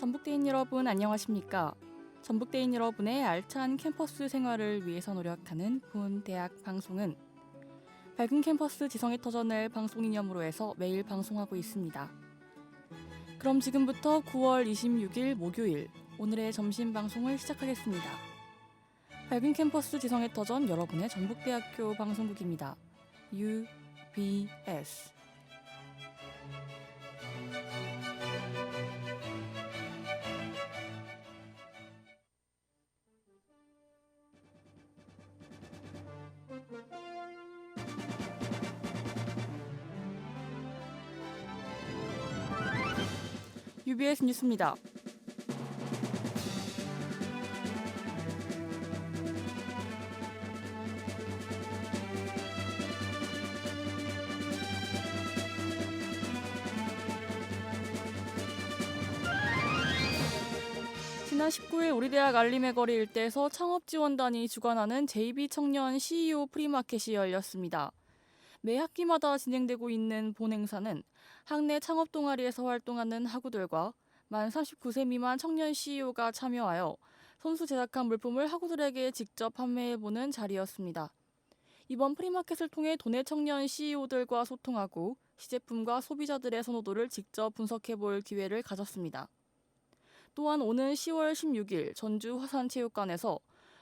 전북대인 여러분 안녕하십니까? 전북대인 여러분의 알찬 캠퍼스 생활을 위해서 노력하는 본 대학 방송은 밝은 캠퍼스 지성의 터전을 방송 이념으로 해서 매일 방송하고 있습니다. 그럼 지금부터 9월 26일 목요일 오늘의 점심 방송을 시작하겠습니다. 밝은 캠퍼스 지성의 터전 여러분의 전북대학교 방송국입니다. UBS UBS 뉴스입니다. 지난 19일 우리 대학 알림의 거리 일대에서 창업지원단이 주관하는 JB 청년 CEO 프리마켓이 열렸습니다. 매 학기마다 진행되고 있는 본 행사는 학내 창업 동아리에서 활동하는 학우들과 만 39세 미만 청년 CEO가 참여하여 손수 제작한 물품을 학우들에게 직접 판매해보는 자리였습니다. 이번 프리마켓을 통해 도내 청년 CEO들과 소통하고 시제품과 소비자들의 선호도를 직접 분석해볼 기회를 가졌습니다. 또한 오는 10월 16일 전주 화산체육관에서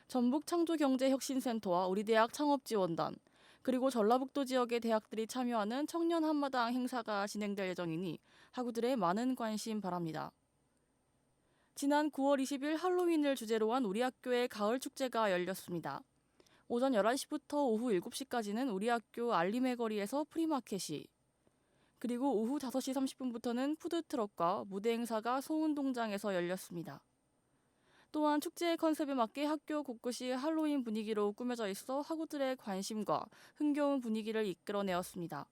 전북창조경제혁신센터와 우리대학 창업지원단, 그리고 전라북도 지역의 대학들이 참여하는 청년 한마당 행사가 진행될 예정이니 학우들의 많은 관심 바랍니다. 지난 9월 20일 할로윈을 주제로 한 우리 학교의 가을 축제가 열렸습니다. 오전 11시부터 오후 7시까지는 우리 학교 알림의 거리에서 프리마켓이, 그리고 오후 5시 30분부터는 푸드트럭과 무대 행사가 소운동장에서 열렸습니다. 또한 축제의 컨셉에 맞게 학교 곳곳이 할로윈 분위기로 꾸며져 있어 학우들의 관심과 흥겨운 분위기를 이끌어내었습니다.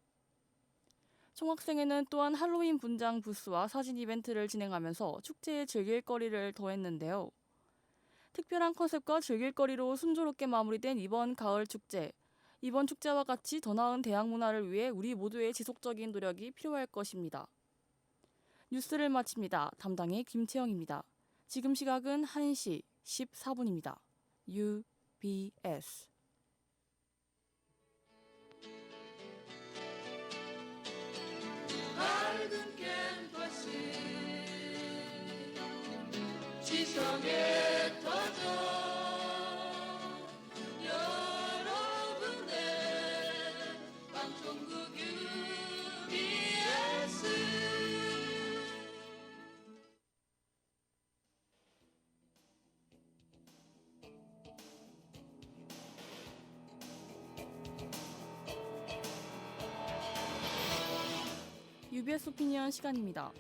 총학생회는 또한 할로윈 분장 부스와 사진 이벤트를 진행하면서 축제의 즐길거리를 더했는데요. 특별한 컨셉과 즐길거리로 순조롭게 마무리된 이번 가을 축제. 이번 축제와 같이 더 나은 대학 문화를 위해 우리 모두의 지속적인 노력이 필요할 것입니다. 뉴스를 마칩니다. 담당의 김채영입니다. 지금 시각은 1시 14분입니다. UBS 밝은 캠퍼스 지성의 터전 여러분의 방송국 UBS UBS 오피니언 시간입니다.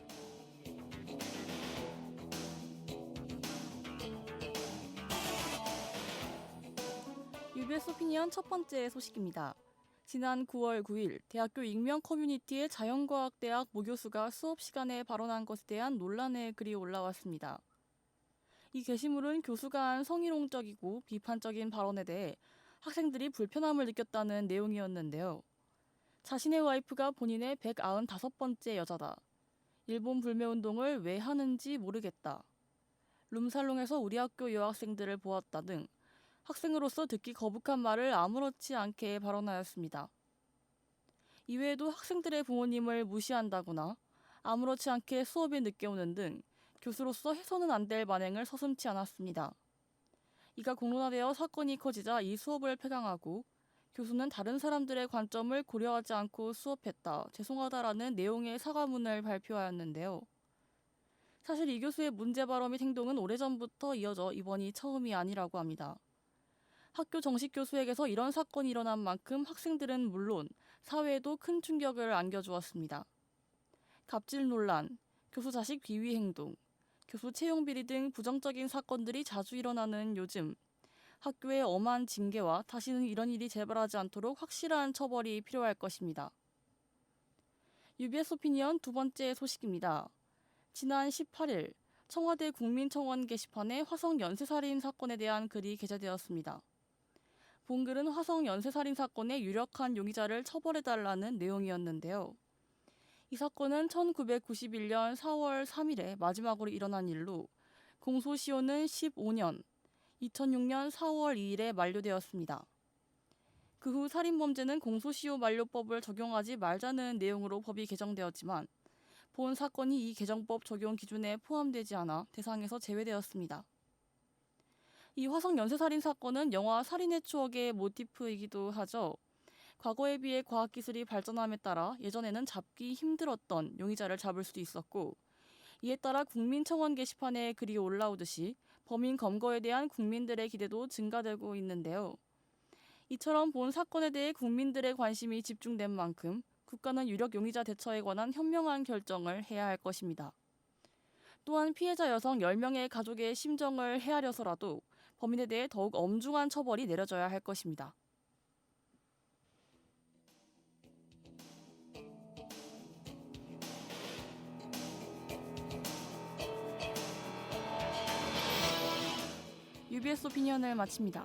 UBS 오피니언 첫 번째 소식입니다. 지난 9월 9일 대학교 익명 커뮤니티의 자연과학대학 모교수가 수업 시간에 발언한 것에 대한 논란의 글이 올라왔습니다. 이 게시물은 교수가 한 성희롱적이고 비판적인 발언에 대해 학생들이 불편함을 느꼈다는 내용이었는데요. 자신의 와이프가 본인의 195번째 여자다. 일본 불매운동을 왜 하는지 모르겠다. 룸살롱에서 우리 학교 여학생들을 보았다 등 학생으로서 듣기 거북한 말을 아무렇지 않게 발언하였습니다. 이외에도 학생들의 부모님을 무시한다거나 아무렇지 않게 수업에 늦게 오는 등 교수로서 해서는 안 될 만행을 서슴지 않았습니다. 이가 공론화되어 사건이 커지자 이 수업을 폐강하고 교수는 다른 사람들의 관점을 고려하지 않고 수업했다, 죄송하다라는 내용의 사과문을 발표하였는데요. 사실 이 교수의 문제 발언 및 행동은 오래전부터 이어져 이번이 처음이 아니라고 합니다. 학교 정식 교수에게서 이런 사건이 일어난 만큼 학생들은 물론 사회에도 큰 충격을 안겨주었습니다. 갑질 논란, 교수 자식 비위 행동, 교수 채용 비리 등 부정적인 사건들이 자주 일어나는 요즘, 학교의 엄한 징계와 다시는 이런 일이 재발하지 않도록 확실한 처벌이 필요할 것입니다. UBS 오피니언 두 번째 소식입니다. 지난 18일 청와대 국민청원 게시판에 화성 연쇄살인 사건에 대한 글이 게재되었습니다. 본 글은 화성 연쇄살인 사건의 유력한 용의자를 처벌해달라는 내용이었는데요. 이 사건은 1991년 4월 3일에 마지막으로 일어난 일로 공소시효는 15년, 2006년 4월 2일에 만료되었습니다. 그 후 살인범죄는 공소시효 만료법을 적용하지 말자는 내용으로 법이 개정되었지만 본 사건이 이 개정법 적용 기준에 포함되지 않아 대상에서 제외되었습니다. 이 화성 연쇄살인 사건은 영화 살인의 추억의 모티프이기도 하죠. 과거에 비해 과학기술이 발전함에 따라 예전에는 잡기 힘들었던 용의자를 잡을 수도 있었고 이에 따라 국민청원 게시판에 글이 올라오듯이 범인 검거에 대한 국민들의 기대도 증가되고 있는데요. 이처럼 본 사건에 대해 국민들의 관심이 집중된 만큼 국가는 유력 용의자 대처에 관한 현명한 결정을 해야 할 것입니다. 또한 피해자 여성 10명의 가족의 심정을 헤아려서라도 범인에 대해 더욱 엄중한 처벌이 내려져야 할 것입니다. UBS 오피니언을 마칩니다.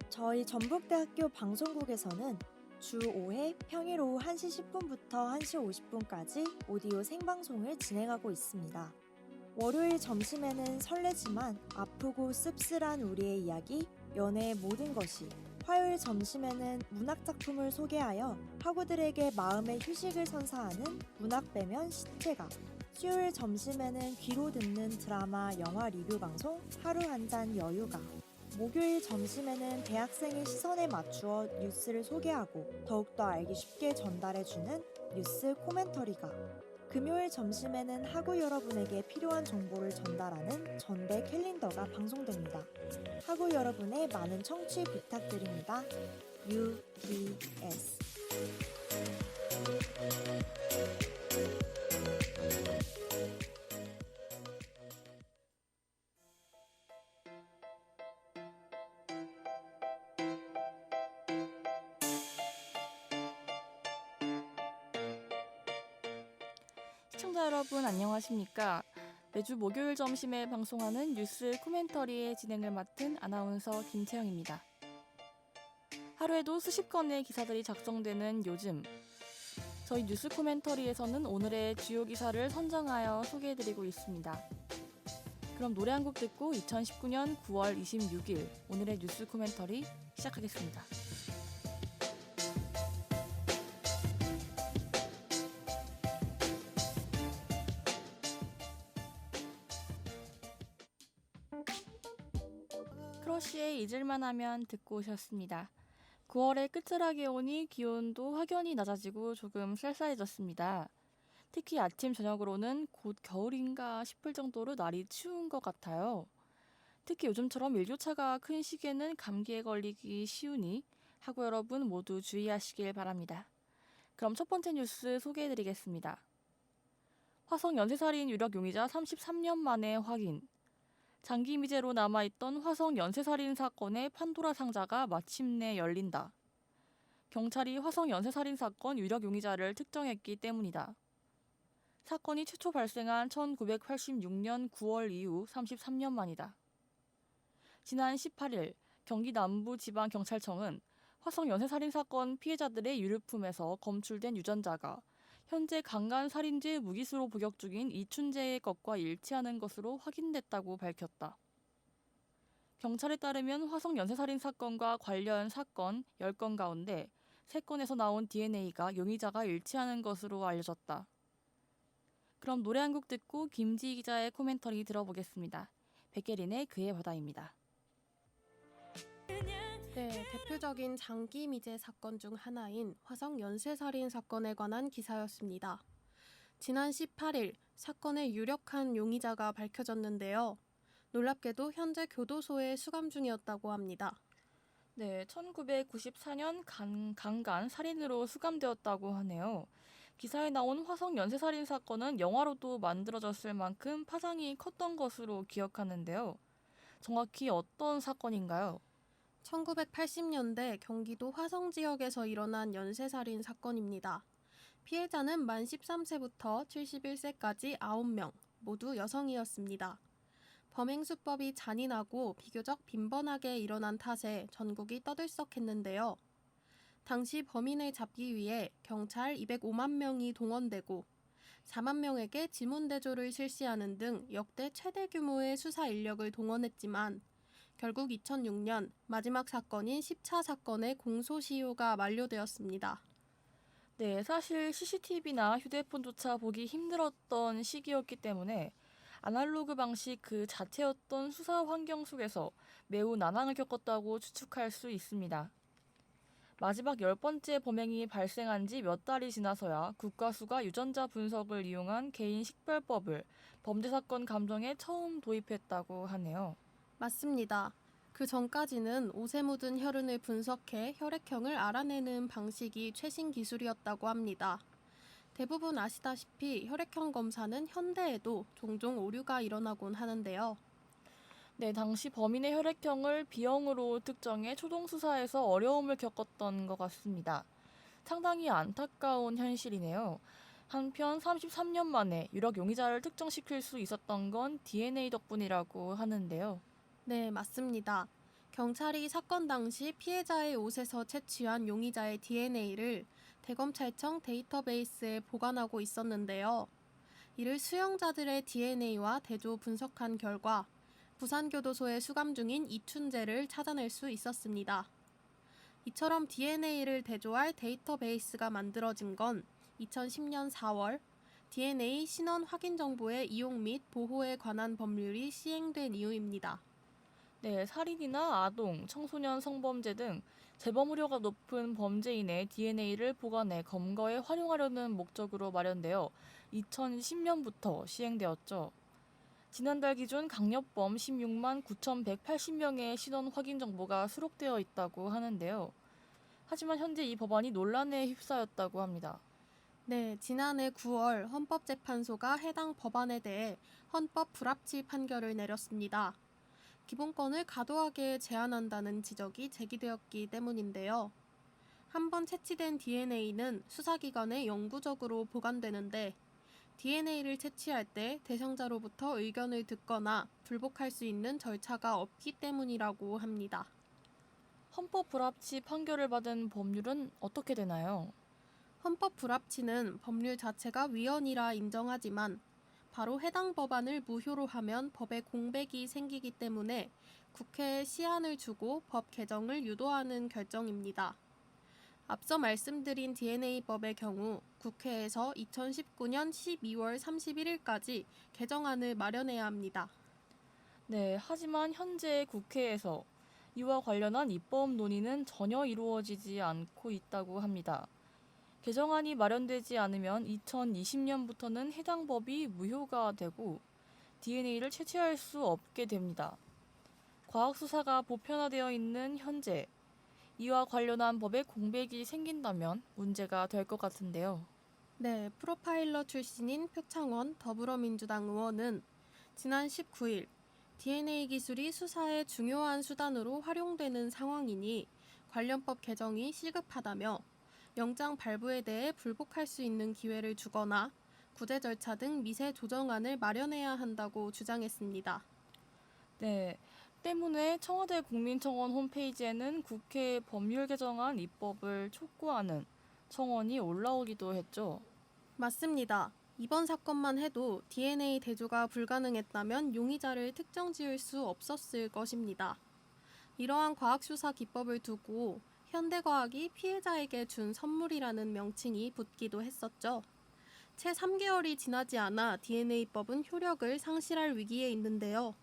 저희 전북대학교 방송국에서는 주 5회 평일 오후 1시 10분부터 1시 50분까지 오디오 생방송을 진행하고 있습니다. 월요일 점심에는 설레지만 아프고 씁쓸한 우리의 이야기, 연애의 모든 것이, 화요일 점심에는 문학작품을 소개하여 학우들에게 마음의 휴식을 선사하는 문학배면 시체가, 수요일 점심에는 귀로 듣는 드라마, 영화 리뷰 방송 하루 한 잔 여유가, 목요일 점심에는 대학생의 시선에 맞추어 뉴스를 소개하고 더욱더 알기 쉽게 전달해주는 뉴스 코멘터리가, 금요일 점심에는 학우 여러분에게 필요한 정보를 전달하는 전대 캘린더가 방송됩니다. 학우 여러분의 많은 청취 부탁드립니다. UBS 시청자 여러분 안녕하십니까? 매주 목요일 점심에 방송하는 뉴스 코멘터리의 진행을 맡은 아나운서 김채영입니다. 하루에도 수십 건의 기사들이 작성되는 요즘, 저희 뉴스 코멘터리에서는 오늘의 주요 기사를 선정하여 소개해드리고 있습니다. 그럼 노래 한 곡 듣고 2019년 9월 26일 오늘의 뉴스 코멘터리 시작하겠습니다. 크러쉬의 잊을만 하면 듣고 오셨습니다. 9월의 끝자락에 오니 기온도 확연히 낮아지고 조금 쌀쌀해졌습니다. 특히 아침 저녁으로는 곧 겨울인가 싶을 정도로 날이 추운 것 같아요. 특히 요즘처럼 일교차가 큰 시기에는 감기에 걸리기 쉬우니 학우 여러분 모두 주의하시길 바랍니다. 그럼 첫 번째 뉴스 소개해드리겠습니다. 화성 연쇄살인 유력 용의자 33년 만에 확인. 장기 미제로 남아있던 화성 연쇄살인 사건의 판도라 상자가 마침내 열린다. 경찰이 화성 연쇄살인 사건 유력 용의자를 특정했기 때문이다. 사건이 최초 발생한 1986년 9월 이후 33년 만이다. 지난 18일 경기 남부지방경찰청은 화성 연쇄살인 사건 피해자들의 유류품에서 검출된 유전자가 현재 강간살인죄 무기수로 복역 중인 이춘재의 것과 일치하는 것으로 확인됐다고 밝혔다. 경찰에 따르면 화성 연쇄살인 사건과 관련 사건 10건 가운데 3건에서 나온 DNA가 용의자가 일치하는 것으로 알려졌다. 그럼 노래 한 곡 듣고 김지희 기자의 코멘터리 들어보겠습니다. 백예린의 그의 바다입니다. 네, 대표적인 장기 미제 사건 중 하나인 화성 연쇄살인 사건에 관한 기사였습니다. 지난 18일 사건의 유력한 용의자가 밝혀졌는데요. 놀랍게도 현재 교도소에 수감 중이었다고 합니다. 네, 1994년 강간 살인으로 수감되었다고 하네요. 기사에 나온 화성 연쇄살인 사건은 영화로도 만들어졌을 만큼 파장이 컸던 것으로 기억하는데요. 정확히 어떤 사건인가요? 1980년대 경기도 화성 지역에서 일어난 연쇄살인 사건입니다. 피해자는 만 13세부터 71세까지 9명, 모두 여성이었습니다. 범행 수법이 잔인하고 비교적 빈번하게 일어난 탓에 전국이 떠들썩했는데요. 당시 범인을 잡기 위해 경찰 205만 명이 동원되고 4만 명에게 지문대조를 실시하는 등 역대 최대 규모의 수사 인력을 동원했지만 결국 2006년 마지막 사건인 10차 사건의 공소시효가 만료되었습니다. 네, 사실 CCTV나 휴대폰조차 보기 힘들었던 시기였기 때문에 아날로그 방식 그 자체였던 수사 환경 속에서 매우 난항을 겪었다고 추측할 수 있습니다. 마지막 10번째 범행이 발생한 지 몇 달이 지나서야 국가수가 유전자 분석을 이용한 개인 식별법을 범죄사건 감정에 처음 도입했다고 하네요. 맞습니다. 그 전까지는 옷에 묻은 혈흔을 분석해 혈액형을 알아내는 방식이 최신 기술이었다고 합니다. 대부분 아시다시피 혈액형 검사는 현대에도 종종 오류가 일어나곤 하는데요. 네, 당시 범인의 혈액형을 B형으로 특정해 초동수사에서 어려움을 겪었던 것 같습니다. 상당히 안타까운 현실이네요. 한편 33년 만에 유력 용의자를 특정시킬 수 있었던 건 DNA 덕분이라고 하는데요. 네, 맞습니다. 경찰이 사건 당시 피해자의 옷에서 채취한 용의자의 DNA를 대검찰청 데이터베이스에 보관하고 있었는데요. 이를 수용자들의 DNA와 대조 분석한 결과 부산교도소에 수감 중인 이춘재를 찾아낼 수 있었습니다. 이처럼 DNA를 대조할 데이터베이스가 만들어진 건 2010년 4월 DNA 신원 확인 정보의 이용 및 보호에 관한 법률이 시행된 이유입니다. 네, 살인이나 아동, 청소년 성범죄 등 재범 우려가 높은 범죄인의 DNA를 보관해 검거에 활용하려는 목적으로 마련되어 2010년부터 시행되었죠. 지난달 기준 강력범 16만 9,180명의 신원 확인 정보가 수록되어 있다고 하는데요. 하지만 현재 이 법안이 논란에 휩싸였다고 합니다. 네, 지난해 9월 헌법재판소가 해당 법안에 대해 헌법 불합치 판결을 내렸습니다. 기본권을 과도하게 제한한다는 지적이 제기되었기 때문인데요. 한번 채취된 DNA는 수사기관에 영구적으로 보관되는데 DNA를 채취할 때 대상자로부터 의견을 듣거나 불복할 수 있는 절차가 없기 때문이라고 합니다. 헌법 불합치 판결을 받은 법률은 어떻게 되나요? 헌법 불합치는 법률 자체가 위헌이라 인정하지만 바로 해당 법안을 무효로 하면 법의 공백이 생기기 때문에 국회에 시한을 주고 법 개정을 유도하는 결정입니다. 앞서 말씀드린 DNA법의 경우 국회에서 2019년 12월 31일까지 개정안을 마련해야 합니다. 네, 하지만 현재 국회에서 이와 관련한 입법 논의는 전혀 이루어지지 않고 있다고 합니다. 개정안이 마련되지 않으면 2020년부터는 해당 법이 무효가 되고 DNA를 채취할 수 없게 됩니다. 과학수사가 보편화되어 있는 현재 이와 관련한 법에 공백이 생긴다면 문제가 될 것 같은데요. 네, 프로파일러 출신인 표창원 더불어민주당 의원은 지난 19일 DNA 기술이 수사의 중요한 수단으로 활용되는 상황이니 관련법 개정이 시급하다며 영장 발부에 대해 불복할 수 있는 기회를 주거나 구제 절차 등 미세 조정안을 마련해야 한다고 주장했습니다. 네, 때문에 청와대 국민청원 홈페이지에는 국회 법률 개정안 입법을 촉구하는 청원이 올라오기도 했죠. 맞습니다. 이번 사건만 해도 DNA 대조가 불가능했다면 용의자를 특정 지을 수 없었을 것입니다. 이러한 과학수사 기법을 두고 현대과학이 피해자에게 준 선물이라는 명칭이 붙기도 했었죠. 채 3개월이 지나지 않아 DNA법은 효력을 상실할 위기에 있는데요.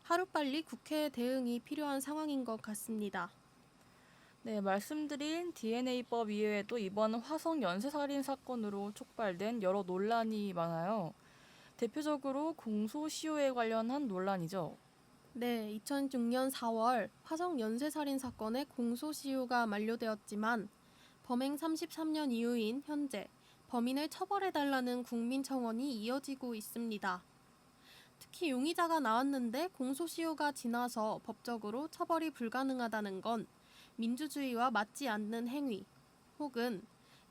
하루빨리 국회의 대응이 필요한 상황인 것 같습니다. 네, 말씀드린 DNA법 이외에도 이번 화성 연쇄살인 사건으로 촉발된 여러 논란이 많아요. 대표적으로 공소시효에 관련한 논란이죠. 네, 2006년 4월 화성 연쇄살인 사건의 공소시효가 만료되었지만 범행 33년 이후인 현재 범인을 처벌해달라는 국민청원이 이어지고 있습니다. 특히 용의자가 나왔는데 공소시효가 지나서 법적으로 처벌이 불가능하다는 건 민주주의와 맞지 않는 행위 혹은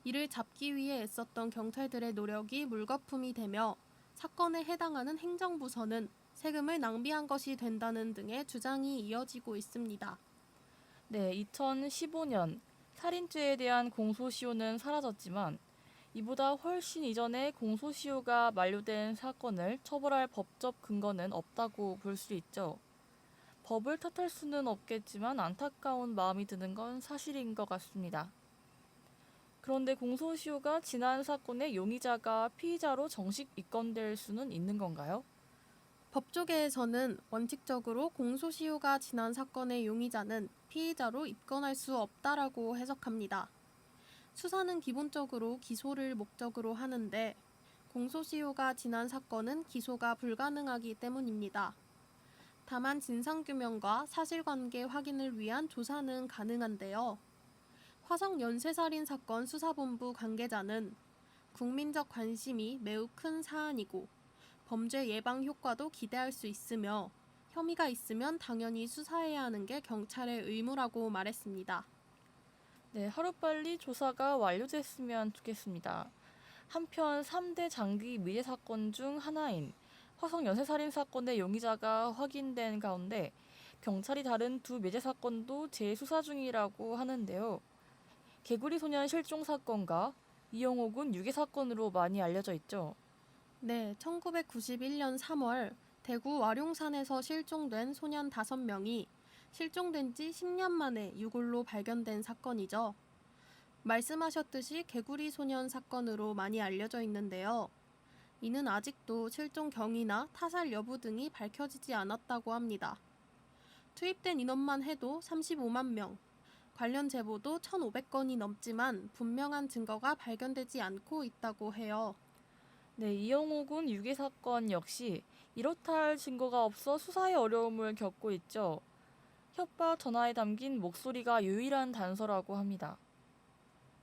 이를 잡기 위해 애썼던 경찰들의 노력이 물거품이 되며 사건에 해당하는 행정부서는 세금을 낭비한 것이 된다는 등의 주장이 이어지고 있습니다. 네, 2015년 살인죄에 대한 공소시효는 사라졌지만 이보다 훨씬 이전에 공소시효가 만료된 사건을 처벌할 법적 근거는 없다고 볼 수 있죠. 법을 탓할 수는 없겠지만 안타까운 마음이 드는 건 사실인 것 같습니다. 그런데 공소시효가 지난 사건의 용의자가 피의자로 정식 입건될 수는 있는 건가요? 법조계에서는 원칙적으로 공소시효가 지난 사건의 용의자는 피의자로 입건할 수 없다라고 해석합니다. 수사는 기본적으로 기소를 목적으로 하는데 공소시효가 지난 사건은 기소가 불가능하기 때문입니다. 다만 진상규명과 사실관계 확인을 위한 조사는 가능한데요. 화성 연쇄살인 사건 수사본부 관계자는 국민적 관심이 매우 큰 사안이고 범죄 예방 효과도 기대할 수 있으며 혐의가 있으면 당연히 수사해야 하는 게 경찰의 의무라고 말했습니다. 네, 하루빨리 조사가 완료됐으면 좋겠습니다. 한편 3대 장기 미제 사건 중 하나인 화성 연쇄살인 사건의 용의자가 확인된 가운데 경찰이 다른 두 미제 사건도 재수사 중이라고 하는데요. 개구리 소년 실종 사건과 이영호 군 유괴 사건으로 많이 알려져 있죠. 네, 1991년 3월 대구 와룡산에서 실종된 소년 5명이 실종된 지 10년 만에 유골로 발견된 사건이죠. 말씀하셨듯이 개구리 소년 사건으로 많이 알려져 있는데요. 이는 아직도 실종 경위나 타살 여부 등이 밝혀지지 않았다고 합니다. 투입된 인원만 해도 35만 명, 관련 제보도 1,500건이 넘지만 분명한 증거가 발견되지 않고 있다고 해요. 네, 이영호 군 유괴 사건 역시 이렇다 할 증거가 없어 수사에 어려움을 겪고 있죠. 협박 전화에 담긴 목소리가 유일한 단서라고 합니다.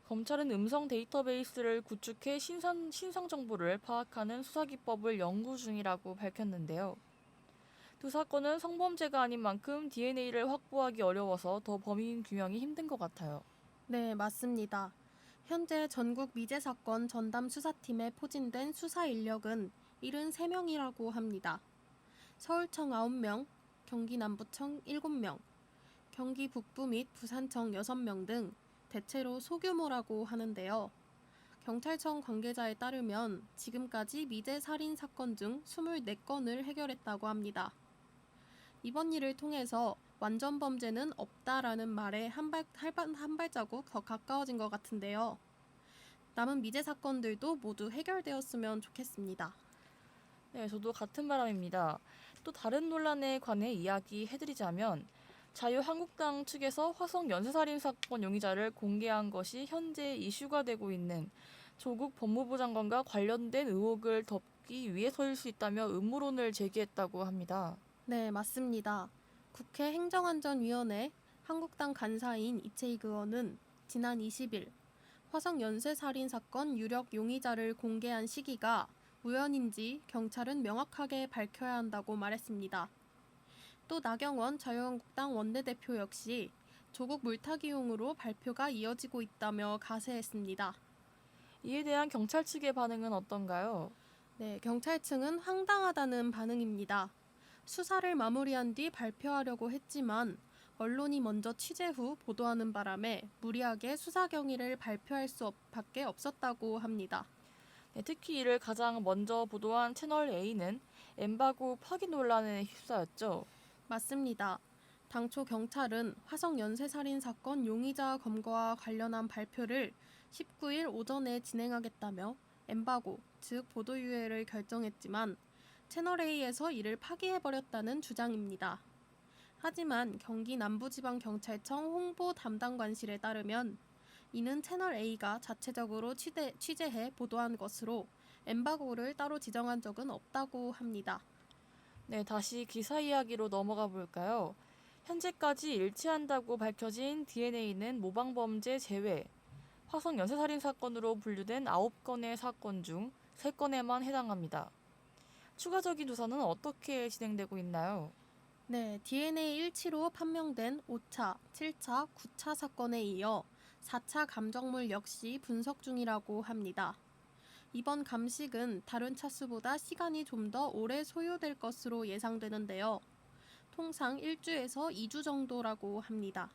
검찰은 음성 데이터베이스를 구축해 신상 정보를 파악하는 수사기법을 연구 중이라고 밝혔는데요. 두 사건은 성범죄가 아닌 만큼 DNA를 확보하기 어려워서 더 범인 규명이 힘든 것 같아요. 네, 맞습니다. 현재 전국 미제 사건 전담 수사팀에 포진된 수사 인력은 73명이라고 합니다. 서울청 9명, 경기 남부청 7명, 경기 북부 및 부산청 6명 등 대체로 소규모라고 하는데요. 경찰청 관계자에 따르면 지금까지 미제 살인 사건 중 24건을 해결했다고 합니다. 이번 일을 통해서 완전 범죄는 없다라는 말에 한 발자국 더 가까워진 것 같은데요. 남은 미제 사건들도 모두 해결되었으면 좋겠습니다. 네, 저도 같은 바람입니다. 또 다른 논란에 관해 이야기해드리자면 자유한국당 측에서 화성 연쇄살인 사건 용의자를 공개한 것이 현재 이슈가 되고 있는 조국 법무부 장관과 관련된 의혹을 덮기 위해서일 수 있다며 음모론을 제기했다고 합니다. 네, 맞습니다. 국회 행정안전위원회 한국당 간사인 이채익 의원은 지난 20일 화성 연쇄살인 사건 유력 용의자를 공개한 시기가 우연인지 경찰은 명확하게 밝혀야 한다고 말했습니다. 또 나경원 자유한국당 원내대표 역시 조국 물타기용으로 발표가 이어지고 있다며 가세했습니다. 이에 대한 경찰 측의 반응은 어떤가요? 네, 경찰 측은 황당하다는 반응입니다. 수사를 마무리한 뒤 발표하려고 했지만 언론이 먼저 취재 후 보도하는 바람에 무리하게 수사 경위를 발표할 수밖에 없었다고 합니다. 네, 특히 이를 가장 먼저 보도한 채널A는 엠바고 파기 논란에 휩싸였죠. 맞습니다. 당초 경찰은 화성 연쇄살인 사건 용의자 검거와 관련한 발표를 19일 오전에 진행하겠다며 엠바고, 즉 보도유예를 결정했지만 채널A에서 이를 파기해버렸다는 주장입니다. 하지만 경기 남부지방경찰청 홍보 담당관실에 따르면 이는 채널A가 자체적으로 취재해 보도한 것으로 엠바고를 따로 지정한 적은 없다고 합니다. 네, 다시 기사 이야기로 넘어가 볼까요? 현재까지 일치한다고 밝혀진 DNA는 모방범죄 제외, 화성 연쇄살인 사건으로 분류된 9건의 사건 중 3건에만 해당합니다. 추가적인 조사는 어떻게 진행되고 있나요? 네, DNA 일치로 판명된 5차, 7차, 9차 사건에 이어 4차 감정물 역시 분석 중이라고 합니다. 이번 감식은 다른 차수보다 시간이 좀 더 오래 소요될 것으로 예상되는데요. 통상 1주에서 2주 정도라고 합니다.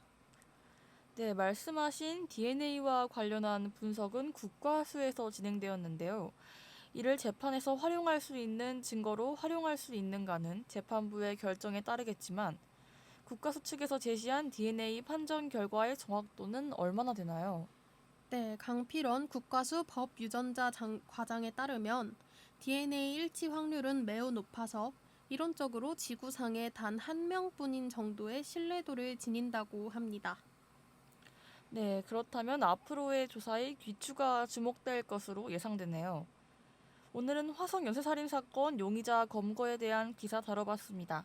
네, 말씀하신 DNA와 관련한 분석은 국과수에서 진행되었는데요. 이를 재판에서 활용할 수 있는 증거로 활용할 수 있는가는 재판부의 결정에 따르겠지만 국과수 측에서 제시한 DNA 판정 결과의 정확도는 얼마나 되나요? 네, 강필원 국과수 법유전자 과장에 따르면 DNA 일치 확률은 매우 높아서 이론적으로 지구상에 단 한 명뿐인 정도의 신뢰도를 지닌다고 합니다. 네, 그렇다면 앞으로의 조사에 귀추가 주목될 것으로 예상되네요. 오늘은 화성 연쇄살인 사건 용의자 검거에 대한 기사 다뤄봤습니다.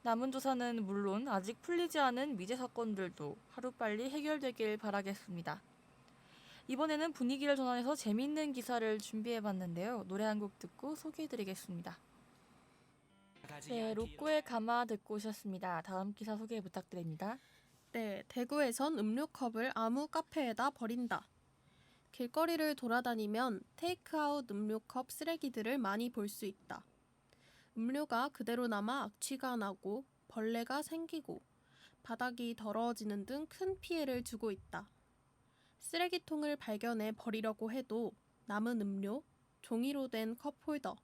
남은 조사는 물론 아직 풀리지 않은 미제 사건들도 하루빨리 해결되길 바라겠습니다. 이번에는 분위기를 전환해서 재미있는 기사를 준비해봤는데요. 노래 한 곡 듣고 소개해드리겠습니다. 네, 로꼬의 가마 듣고 오셨습니다. 다음 기사 소개 부탁드립니다. 네, 대구에선 음료컵을 아무 카페에다 버린다. 길거리를 돌아다니면 테이크아웃 음료컵 쓰레기들을 많이 볼 수 있다. 음료가 그대로 남아 악취가 나고 벌레가 생기고 바닥이 더러워지는 등 큰 피해를 주고 있다. 쓰레기통을 발견해 버리려고 해도 남은 음료, 종이로 된 컵홀더,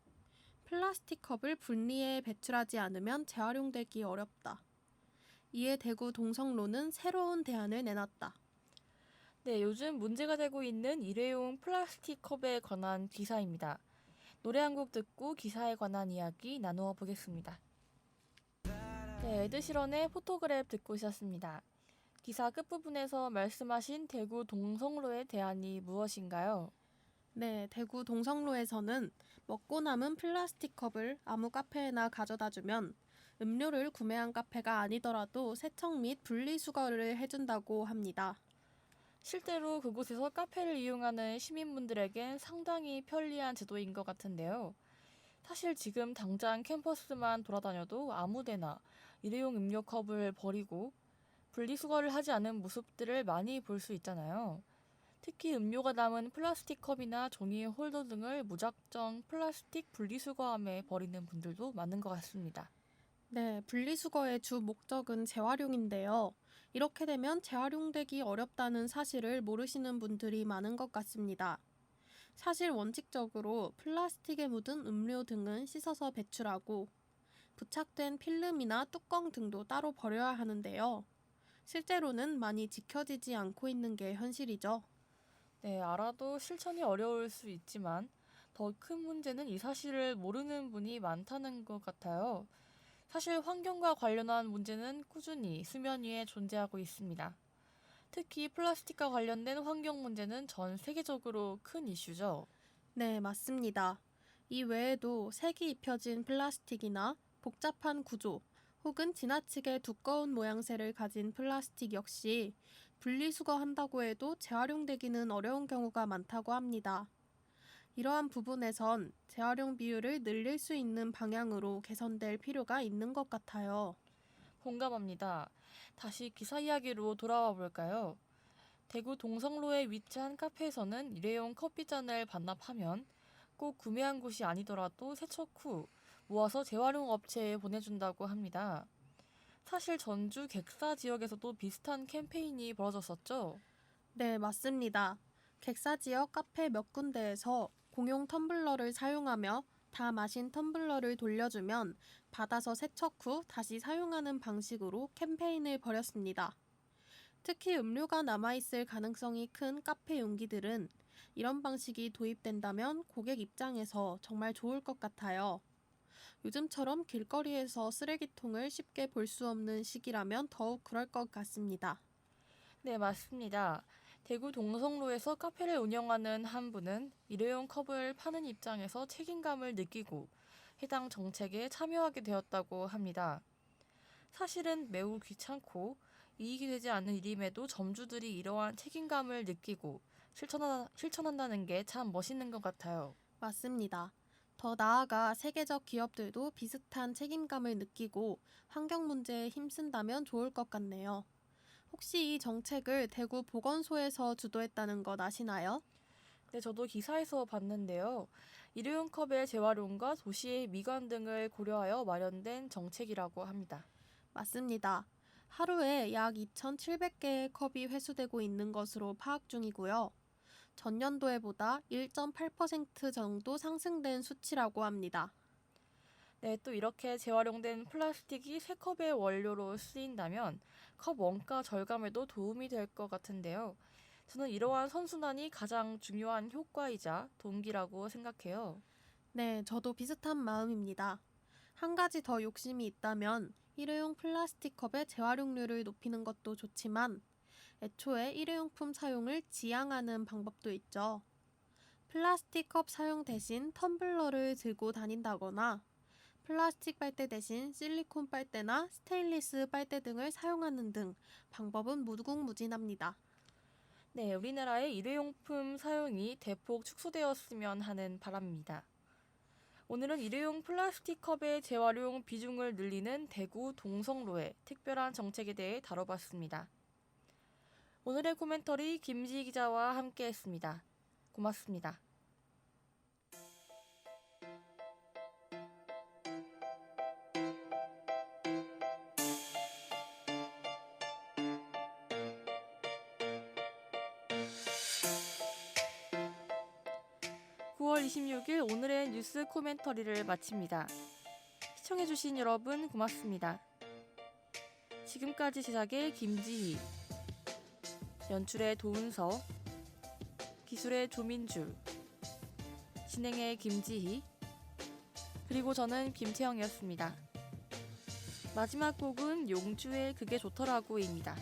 플라스틱 컵을 분리해 배출하지 않으면 재활용되기 어렵다. 이에 대구 동성로는 새로운 대안을 내놨다. 네, 요즘 문제가 되고 있는 일회용 플라스틱 컵에 관한 기사입니다. 노래 한 곡 듣고 기사에 관한 이야기 나누어 보겠습니다. 네, 에드시런의 포토그래프 듣고 오셨습니다. 기사 끝부분에서 말씀하신 대구 동성로의 대안이 무엇인가요? 네, 대구 동성로에서는 먹고 남은 플라스틱 컵을 아무 카페에나 가져다 주면 음료를 구매한 카페가 아니더라도 세척 및 분리수거를 해준다고 합니다. 실제로 그곳에서 카페를 이용하는 시민분들에겐 상당히 편리한 제도인 것 같은데요. 사실 지금 당장 캠퍼스만 돌아다녀도 아무데나 일회용 음료컵을 버리고 분리수거를 하지 않은 모습들을 많이 볼 수 있잖아요. 특히 음료가 남은 플라스틱 컵이나 종이 홀더 등을 무작정 플라스틱 분리수거함에 버리는 분들도 많은 것 같습니다. 네, 분리수거의 주 목적은 재활용인데요. 이렇게 되면 재활용되기 어렵다는 사실을 모르시는 분들이 많은 것 같습니다. 사실 원칙적으로 플라스틱에 묻은 음료 등은 씻어서 배출하고 부착된 필름이나 뚜껑 등도 따로 버려야 하는데요. 실제로는 많이 지켜지지 않고 있는 게 현실이죠. 네, 알아도 실천이 어려울 수 있지만 더 큰 문제는 이 사실을 모르는 분이 많다는 것 같아요. 사실 환경과 관련한 문제는 꾸준히 수면 위에 존재하고 있습니다. 특히 플라스틱과 관련된 환경 문제는 전 세계적으로 큰 이슈죠. 네, 맞습니다. 이 외에도 색이 입혀진 플라스틱이나 복잡한 구조 혹은 지나치게 두꺼운 모양새를 가진 플라스틱 역시 분리수거한다고 해도 재활용되기는 어려운 경우가 많다고 합니다. 이러한 부분에선 재활용 비율을 늘릴 수 있는 방향으로 개선될 필요가 있는 것 같아요. 공감합니다. 다시 기사 이야기로 돌아와 볼까요? 대구 동성로에 위치한 카페에서는 일회용 커피잔을 반납하면 꼭 구매한 곳이 아니더라도 세척 후 모아서 재활용 업체에 보내준다고 합니다. 사실 전주 객사 지역에서도 비슷한 캠페인이 벌어졌었죠. 네, 맞습니다. 객사 지역 카페 몇 군데에서 공용 텀블러를 사용하며 다 마신 텀블러를 돌려주면 받아서 세척 후 다시 사용하는 방식으로 캠페인을 벌였습니다. 특히 음료가 남아있을 가능성이 큰 카페 용기들은 이런 방식이 도입된다면 고객 입장에서 정말 좋을 것 같아요. 요즘처럼 길거리에서 쓰레기통을 쉽게 볼 수 없는 시기라면 더욱 그럴 것 같습니다. 네, 맞습니다. 대구 동성로에서 카페를 운영하는 한 분은 일회용 컵을 파는 입장에서 책임감을 느끼고 해당 정책에 참여하게 되었다고 합니다. 사실은 매우 귀찮고 이익이 되지 않는 일임에도 점주들이 이러한 책임감을 느끼고 실천한다는 게 참 멋있는 것 같아요. 맞습니다. 더 나아가 세계적 기업들도 비슷한 책임감을 느끼고 환경 문제에 힘쓴다면 좋을 것 같네요. 혹시 이 정책을 대구 보건소에서 주도했다는 것 아시나요? 네, 저도 기사에서 봤는데요. 일회용 컵의 재활용과 도시의 미관 등을 고려하여 마련된 정책이라고 합니다. 맞습니다. 하루에 약 2,700개의 컵이 회수되고 있는 것으로 파악 중이고요. 전년도에보다 1.8% 정도 상승된 수치라고 합니다. 네, 또 이렇게 재활용된 플라스틱이 새 컵의 원료로 쓰인다면 컵 원가 절감에도 도움이 될 것 같은데요. 저는 이러한 선순환이 가장 중요한 효과이자 동기라고 생각해요. 네, 저도 비슷한 마음입니다. 한 가지 더 욕심이 있다면 일회용 플라스틱 컵의 재활용률을 높이는 것도 좋지만 애초에 일회용품 사용을 지양하는 방법도 있죠. 플라스틱 컵 사용 대신 텀블러를 들고 다닌다거나 플라스틱 빨대 대신 실리콘 빨대나 스테인리스 빨대 등을 사용하는 등 방법은 무궁무진합니다. 네, 우리나라의 일회용품 사용이 대폭 축소되었으면 하는 바람입니다. 오늘은 일회용 플라스틱 컵의 재활용 비중을 늘리는 대구 동성로의 특별한 정책에 대해 다뤄봤습니다. 오늘의 코멘터리 김지희 기자와 함께했습니다. 고맙습니다. (9월 26일) 오늘의 뉴스 코멘터리를 마칩니다. 시청해주신 여러분 고맙습니다. 지금까지 제작의 김지희, 연출의 도은서, 기술의 조민주, 진행의 김지희, 그리고 저는 김태영이었습니다. 마지막 곡은 용주의 그게 좋더라고입니다.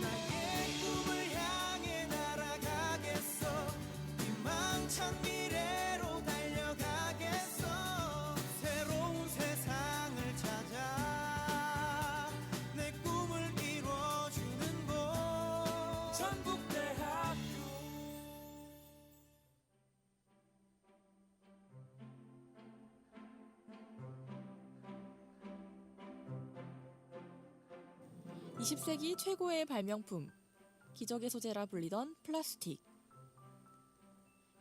나의 꿈을 향해 날아가겠어 희망찬 미래로 달려가겠어 새로운 세상을 찾아 내 꿈을 이뤄주는 곳 전북대학교 (20세기) 최고의 발명품, 기적의 소재라 불리던 플라스틱.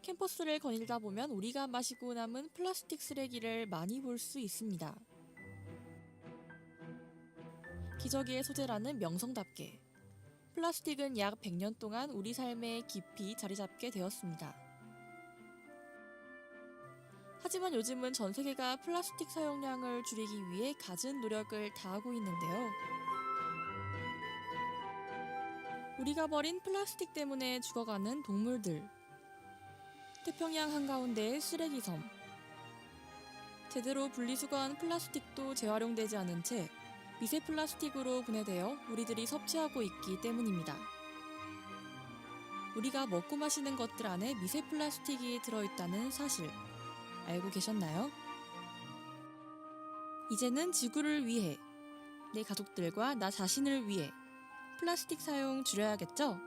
캠퍼스를 거닐다 보면 우리가 마시고 남은 플라스틱 쓰레기를 많이 볼 수 있습니다. 기적의 소재라는 명성답게 플라스틱은 약 100년 동안 우리 삶에 깊이 자리 잡게 되었습니다. 하지만 요즘은 전 세계가 플라스틱 사용량을 줄이기 위해 갖은 노력을 다하고 있는데요. 우리가 버린 플라스틱 때문에 죽어가는 동물들, 태평양 한가운데의 쓰레기섬, 제대로 분리수거한 플라스틱도 재활용되지 않은 채 미세 플라스틱으로 분해되어 우리들이 섭취하고 있기 때문입니다. 우리가 먹고 마시는 것들 안에 미세 플라스틱이 들어있다는 사실 알고 계셨나요? 이제는 지구를 위해, 내 가족들과 나 자신을 위해 플라스틱 사용 줄여야겠죠?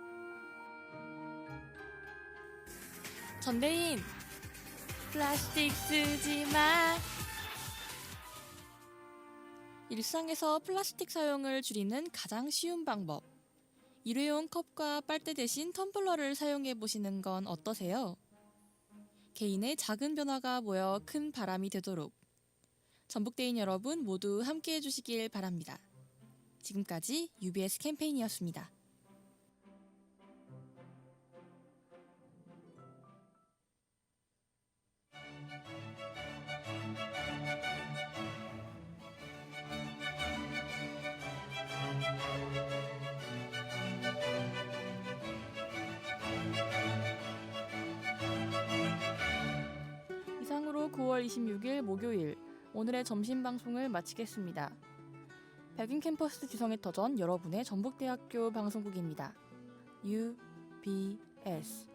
전대인, 플라스틱 쓰지 마. 일상에서 플라스틱 사용을 줄이는 가장 쉬운 방법. 일회용 컵과 빨대 대신 텀블러를 사용해 보시는 건 어떠세요? 개인의 작은 변화가 모여 큰 바람이 되도록 전북대인 여러분 모두 함께 해주시길 바랍니다. 지금까지 UBS 캠페인이었습니다. 이상으로 9월 26일 목요일 오늘의 점심 방송을 마치겠습니다. 백인 캠퍼스 지성의 터전 여러분의 전북대학교 방송국입니다. UBS